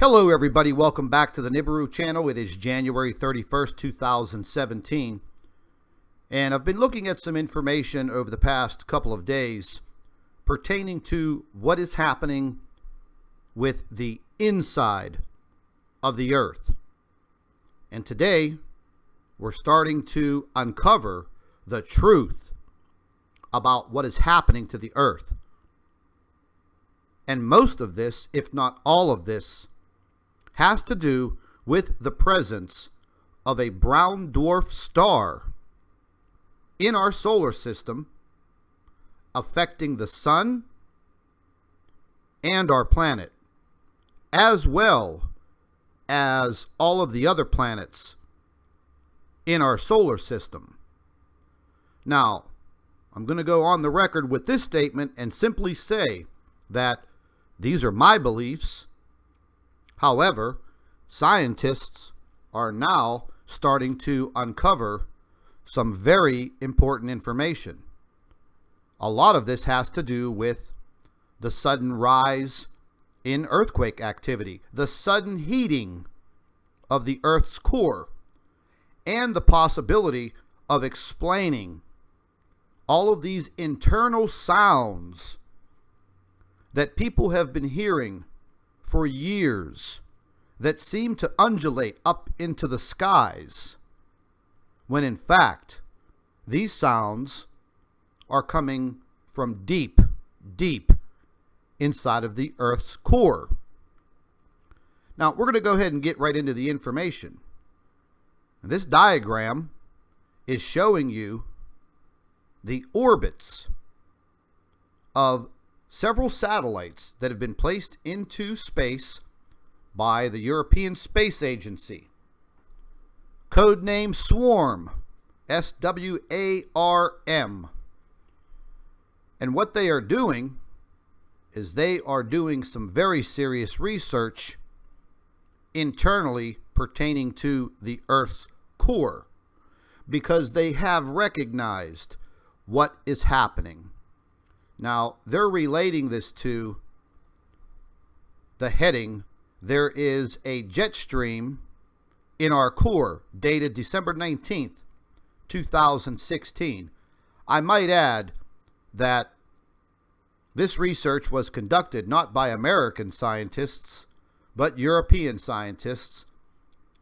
Hello everybody, welcome back to the Nibiru channel. It is January 31st, 2017. And I've been looking at some information over the past couple of days pertaining to what is happening with the inside of the Earth. And today, we're starting to uncover the truth about what is happening to the Earth. And most of this, if not all of this, has to do with the presence of a brown dwarf star in our solar system, affecting the sun and our planet, as well as all of the other planets in our solar system. Now, I'm going to go on the record with this statement and simply say that these are my beliefs. However, scientists are now starting to uncover some very important information. A lot of this has to do with the sudden rise in earthquake activity, the sudden heating of the Earth's core, and the possibility of explaining all of these internal sounds that people have been hearing for years that seem to undulate up into the skies, when in fact these sounds are coming from deep, deep inside of the Earth's core. Now we're going to go ahead and get right into the information. This diagram is showing you the orbits of several satellites that have been placed into space by the European Space Agency. Codename SWARM, S-W-A-R-M. And what they are doing is they are doing some very serious research internally pertaining to the Earth's core, because they have recognized what is happening. Now, they're relating this to the heading, "There is a jet stream in our core," dated December 19th, 2016. I might add that this research was conducted not by American scientists, but European scientists,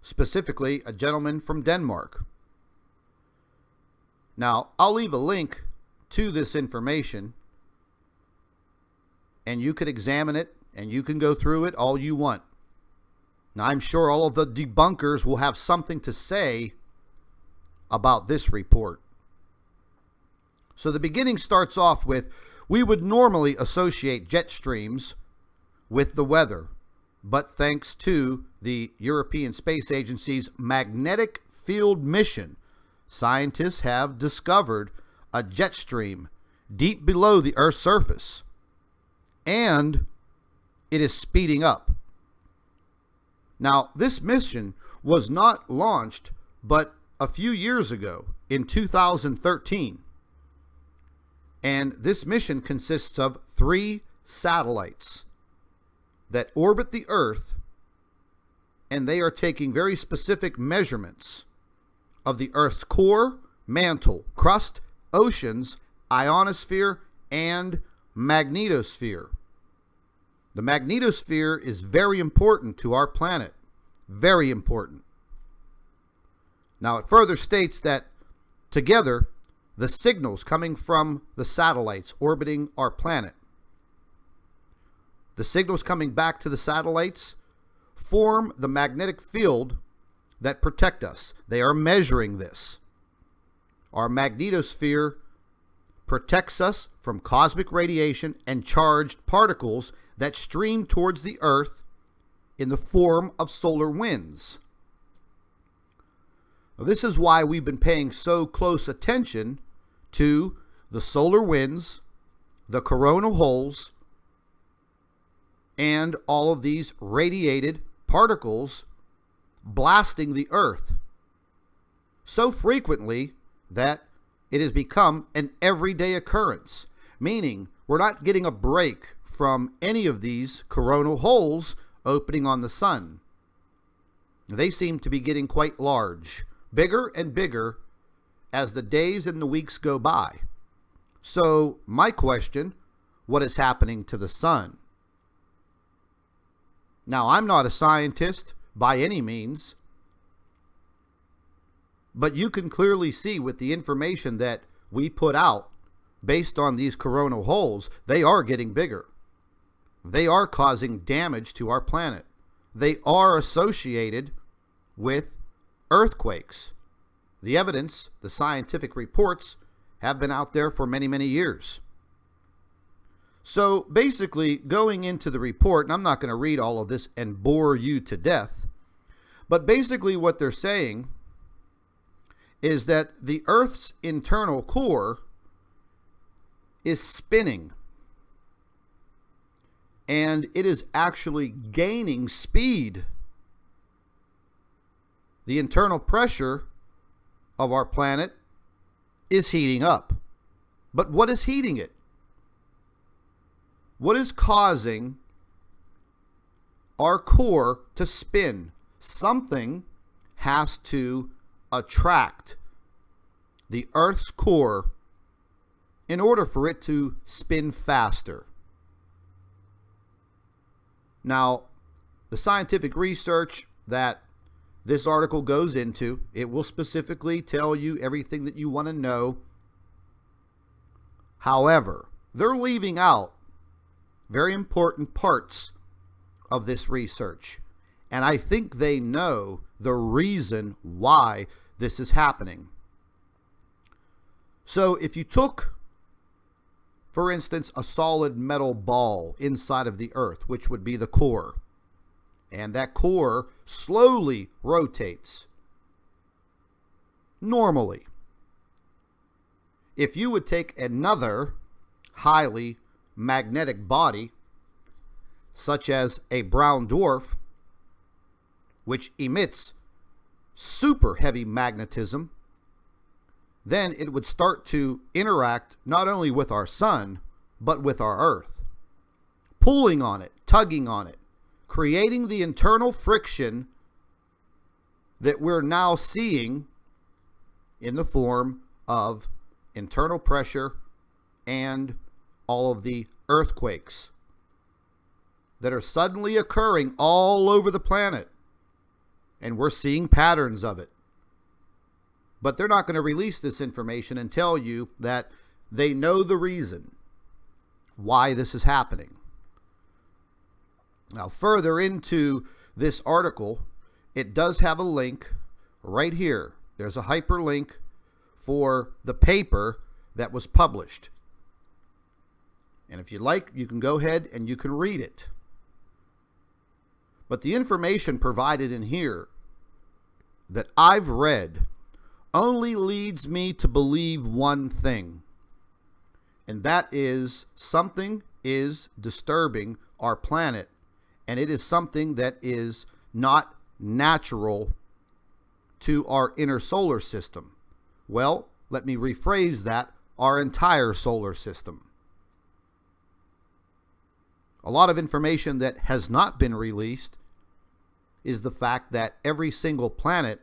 specifically a gentleman from Denmark. Now, I'll leave a link to this information, and you could examine it, and you can go through it all you want. Now, I'm sure all of the debunkers will have something to say about this report. So the beginning starts off with, we would normally associate jet streams with the weather, but thanks to the European Space Agency's magnetic field mission, scientists have discovered a jet stream deep below the Earth's surface, and it is speeding up. Now, this mission was not launched but a few years ago, in 2013. And this mission consists of 3 satellites that orbit the Earth, and they are taking very specific measurements of the Earth's core, mantle, crust, oceans, ionosphere, and magnetosphere. The magnetosphere is very important to our planet. Very important. Now, it further states that together, the signals coming from the satellites orbiting our planet, the signals coming back to the satellites, form the magnetic field that protect us. They are measuring this. Our magnetosphere protects us from cosmic radiation and charged particles that stream towards the Earth in the form of solar winds. Now, this is why we've been paying so close attention to the solar winds, the coronal holes, and all of these radiated particles blasting the Earth so frequently that it has become an everyday occurrence, meaning we're not getting a break from any of these coronal holes opening on the sun. They seem to be getting quite large, bigger and bigger as the days and the weeks go by. So, my question, what is happening to the sun? Now, I'm not a scientist by any means, but you can clearly see with the information that we put out based on these coronal holes, they are getting bigger. They are causing damage to our planet. They are associated with earthquakes. The evidence, the scientific reports, have been out there for many, many years. So basically, going into the report, and I'm not going to read all of this and bore you to death, but basically what they're saying is that the Earth's internal core is spinning, and it is actually gaining speed. The internal pressure of our planet is heating up. But what is heating it? What is causing our core to spin? Something has to attract the Earth's core in order for it to spin faster. Now, the scientific research that this article goes into, it will specifically tell you everything that you want to know. However, they're leaving out very important parts of this research. And I think they know the reason why this is happening. So if you took, for instance, a solid metal ball inside of the Earth, which would be the core, and that core slowly rotates normally. If you would take another highly magnetic body, such as a brown dwarf, which emits super heavy magnetism, then it would start to interact not only with our sun, but with our Earth, pulling on it, tugging on it, creating the internal friction that we're now seeing in the form of internal pressure and all of the earthquakes that are suddenly occurring all over the planet. And we're seeing patterns of it. But they're not going to release this information and tell you that they know the reason why this is happening. Now, further into this article, it does have a link right here. There's a hyperlink for the paper that was published. And if you like, you can go ahead and you can read it. But the information provided in here that I've read only leads me to believe one thing. And that is something is disturbing our planet. And it is something that is not natural to our inner solar system. Well, let me rephrase that, our entire solar system. A lot of information that has not been released is the fact that every single planet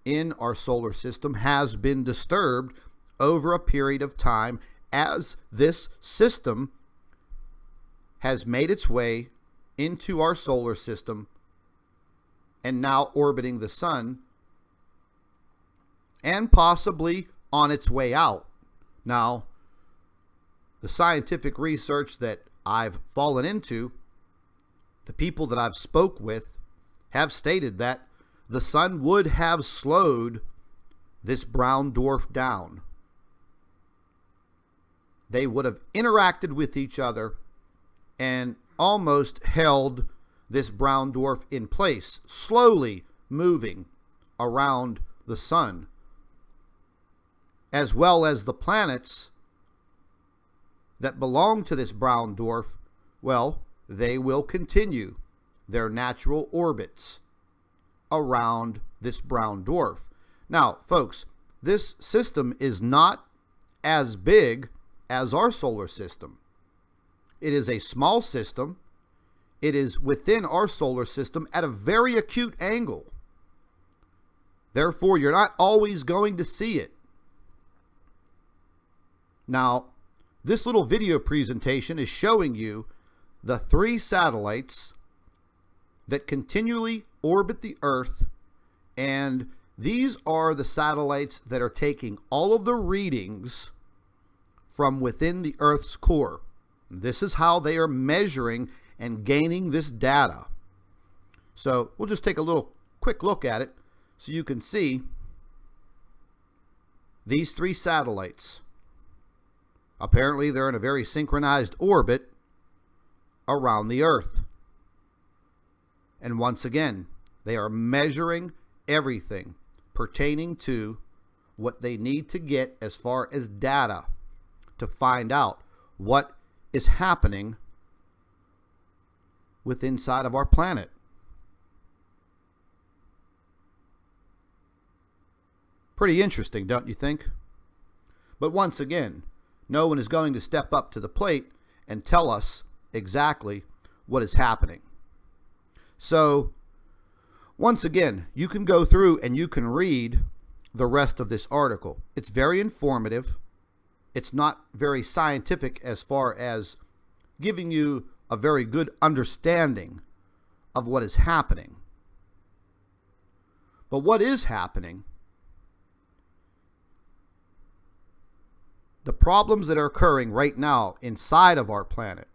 in our solar system has been disturbed over a period of time as this system has made its way into our solar system and now orbiting the sun and possibly on its way out. Now, the scientific research that I've fallen into, the people that I've spoke with have stated that the sun would have slowed this brown dwarf down. They would have interacted with each other and almost held this brown dwarf in place, slowly moving around the sun, as well as the planets that belong to this brown dwarf. Well, they will continue their natural orbits around this brown dwarf. Now, folks, this system is not as big as our solar system. It is a small system. it is within our solar system at a very acute angle. Therefore, you're not always going to see it. Now, this little video presentation is showing you the 3 satellites that continually orbit the Earth, and these are the satellites that are taking all of the readings from within the Earth's core. This is how they are measuring and gaining this data. So we'll just take a little quick look at it so you can see these 3 satellites. Apparently they're in a very synchronized orbit around the Earth. And once again, they are measuring everything pertaining to what they need to get as far as data to find out what is happening with inside of our planet. Pretty interesting, don't you think? But once again, no one is going to step up to the plate and tell us exactly what is happening. So, once again, you can go through and you can read the rest of this article. It's very informative. It's not very scientific as far as giving you a very good understanding of what is happening. But what is happening, the problems that are occurring right now inside of our planet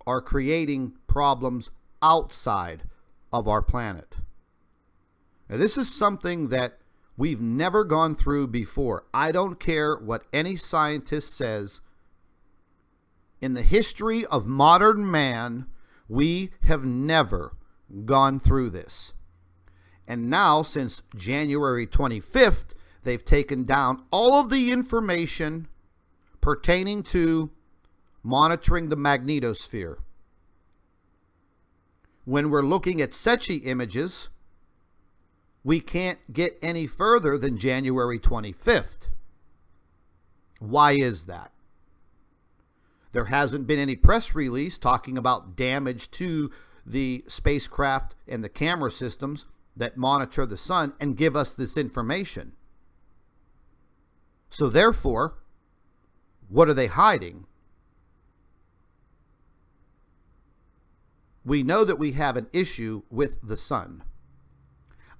are creating problems outside of our planet. Now, this is something that we've never gone through before. I don't care what any scientist says. In the history of modern man, we have never gone through this. And now, since January 25th, they've taken down all of the information pertaining to monitoring the magnetosphere. When we're looking at Secchi images, we can't get any further than January 25th. Why is that? There hasn't been any press release talking about damage to the spacecraft and the camera systems that monitor the sun and give us this information. So therefore, what are they hiding? We know that we have an issue with the sun.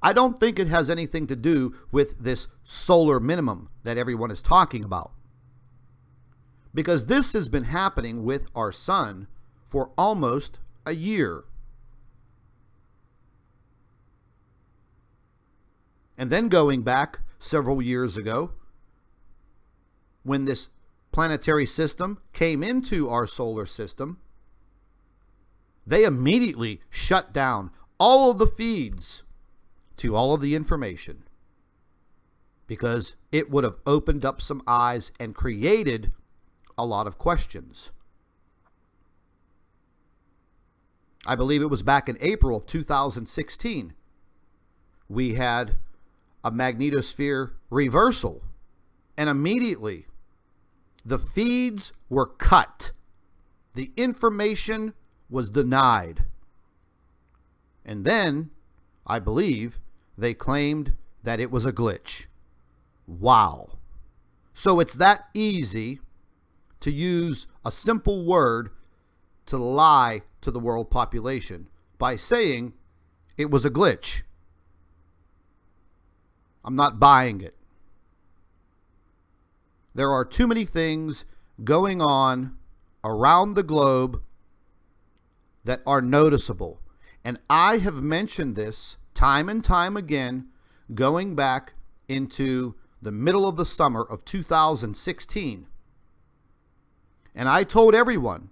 I don't think it has anything to do with this solar minimum that everyone is talking about, because this has been happening with our sun for almost a year. And then going back several years ago, when this planetary system came into our solar system, they immediately shut down all of the feeds to all of the information, because it would have opened up some eyes and created a lot of questions. I believe it was back in April of 2016. We had a magnetosphere reversal, and immediately the feeds were cut. The information was denied. And then, I believe, they claimed that it was a glitch. Wow. So it's that easy to use a simple word to lie to the world population by saying it was a glitch. I'm not buying it. There are too many things going on around the globe that are noticeable. And I have mentioned this time and time again, going back into the middle of the summer of 2016. And I told everyone,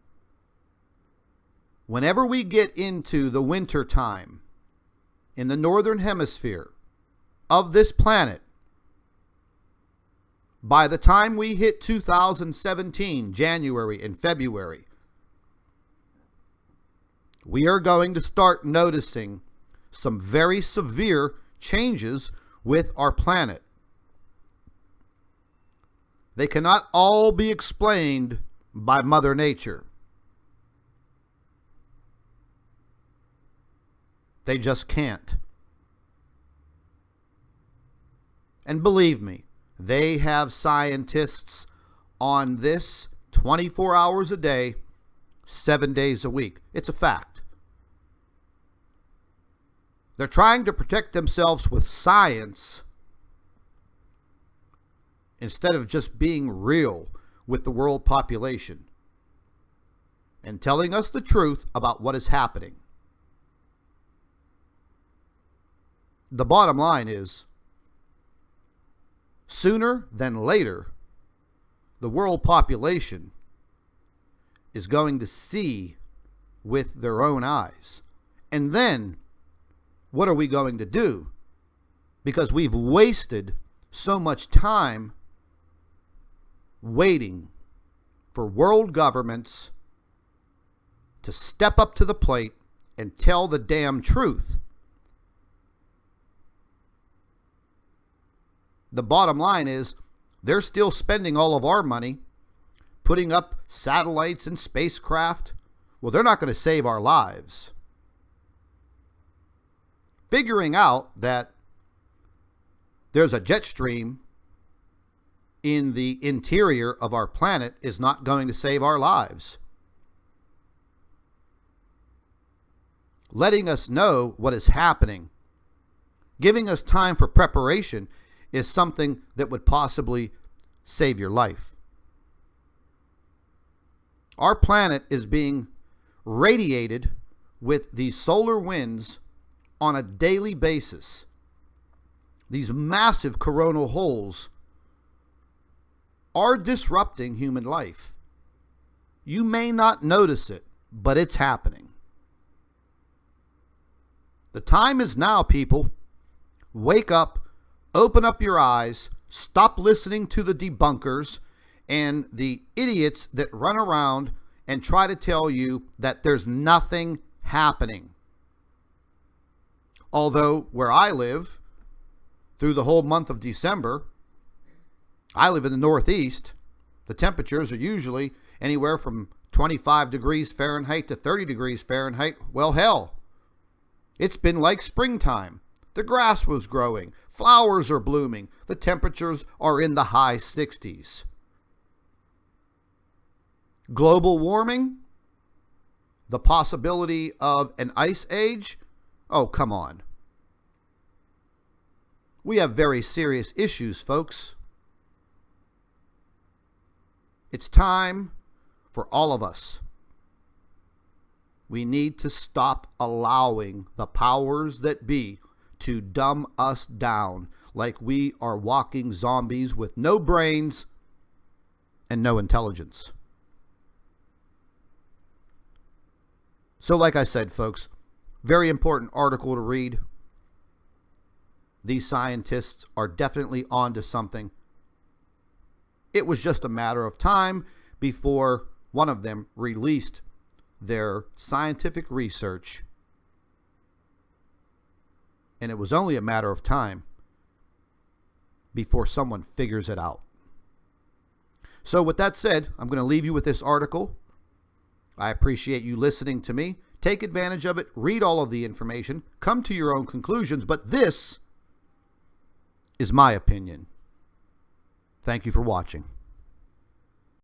whenever we get into the winter time in the northern hemisphere of this planet, by the time we hit 2017, January and February, we are going to start noticing some very severe changes with our planet. They cannot all be explained by Mother Nature. They just can't. And believe me, they have scientists on this 24 hours a day, 7 days a week. It's a fact. They're trying to protect themselves with science instead of just being real with the world population and telling us the truth about what is happening. The bottom line is, sooner than later, the world population is going to see with their own eyes. And then, what are we going to do? Because we've wasted so much time waiting for world governments to step up to the plate and tell the damn truth. The bottom line is, they're still spending all of our money putting up satellites and spacecraft. Well, they're not going to save our lives. Figuring out that there's a jet stream in the interior of our planet is not going to save our lives. Letting us know what is happening, giving us time for preparation, is something that would possibly save your life. Our planet is being radiated with these solar winds on a daily basis. These massive coronal holes are disrupting human life. You may not notice it, but it's happening. The time is now, people. Wake up, open up your eyes, stop listening to the debunkers and the idiots that run around and try to tell you that there's nothing happening. Although where I live, through the whole month of December, I live in the Northeast, the temperatures are usually anywhere from 25 degrees Fahrenheit to 30 degrees Fahrenheit. Well, hell, it's been like springtime. The grass was growing. Flowers are blooming. The temperatures are in the high 60s. Global warming? The possibility of an ice age? Oh, come on. We have very serious issues, folks. It's time for all of us. We need to stop allowing the powers that be to dumb us down like we are walking zombies with no brains and no intelligence. So like I said, folks, very important article to read. These scientists are definitely onto something. It was just a matter of time before one of them released their scientific research. And it was only a matter of time before someone figures it out. So with that said, I'm going to leave you with this article. I appreciate you listening to me. Take advantage of it. Read all of the information. Come to your own conclusions. But this is my opinion. Thank you for watching.